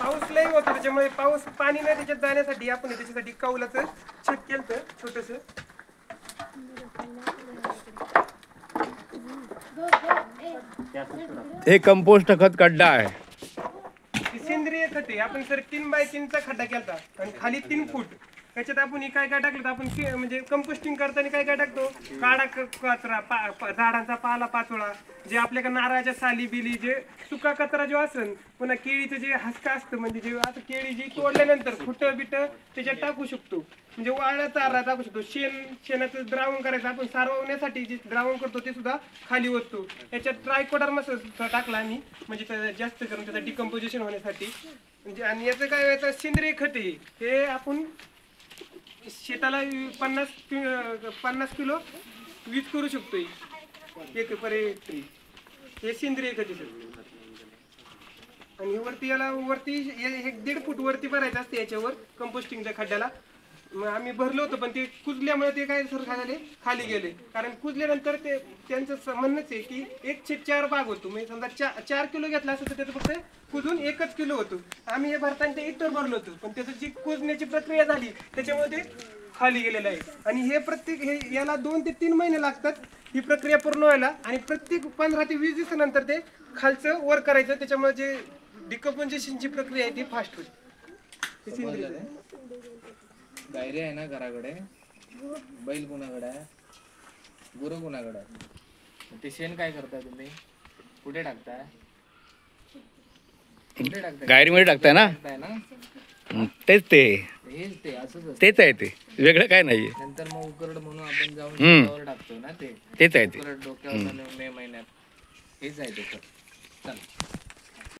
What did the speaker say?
पाऊस लई होतो त्याच्यामुळे पाऊस पाणी नाही त्याच्यात जाण्यासाठी आपण त्याच्यासाठी कौलाचं छत केलं छोटस. हे कंपोस्ट खत खड्डा आहे. सेंद्रिय खत आहे. आपण सर 3 बाय 3 चा खड्डा केलता आणि खाली 3 फूट. त्याच्यात आपण काय काय टाकलं आपण म्हणजे कंपोस्टिंग करताना काय काय टाकतो, काळा कचरा, झाडांचा पाला पाचोळा, जे आपल्याकडे नारळाच्या साली बिली, जे सुका कचरा जो असेल, पुन्हा केळीचं जे हसका असतं, म्हणजे जे आता केळी जी तोडल्यानंतर फुटं बिटं त्याच्यात टाकू शकतो. म्हणजे वाळा चारा टाकू शकतो. शेणाचं द्रावण करायचं आपण सारवण्यासाठी जे द्रावण करतो ते सुद्धा खाली ओततो. याच्यात ट्रायकोडर मसाला टाकला आम्ही, म्हणजे जास्त करून त्याचं डिकम्पोजिशन होण्यासाठी. म्हणजे आणि याचं काय व्हायचं, सेंद्रिय खत आहे हे. आपण शेताला 50 किलो वीज करू शकतो एक पर एकरी. हे सेंद्रिय खत आहे. आणि वरती याला वरती 1.5 फूट वरती भरायचं असते याच्यावर कंपोस्टिंगच्या खड्ड्याला. आम्ही भरलो होतो पण ते कुजल्यामुळे ते काय सर झाले, खाली गेले. कारण कुजल्यानंतर ते त्यांचं म्हणणंच आहे की 1/4 भाग होतो. म्हणजे समजा 4 किलो घेतला असं तर त्याचं फक्त कुजून 1 किलो होतो. आम्ही हे भरताना ते इतर भरलो होतो पण त्याचं जी कुजण्याची प्रक्रिया झाली त्याच्यामुळे ते खाली गेलेलं आहे. आणि हे याला 2 ते 3 महिने लागतात ही प्रक्रिया पूर्ण व्हायला. आणि प्रत्येक 15 ते 20 दिवसानंतर ते खालचं वर करायचं. त्याच्यामुळे जे डिकम्पोजिशनची प्रक्रिया आहे ती फास्ट होते. गायरे आहे ना घराकडे, बैल कुणाकडे आहे, गुरु कुणाकडे आहे, ते शेण काय करताय तुम्ही, कुठे टाकताय, कुठे टाकताय? गायरीमध्ये टाकताय ना, तेच हेच ते असंच तेच आहे, ते वेगळं काय नाही. नंतर मग उकरड म्हणून आपण जाऊन शेतावर टाकतो ना, तेच आहे ते डोक्यावर मे महिन्यात. हेच आहे ते. चल.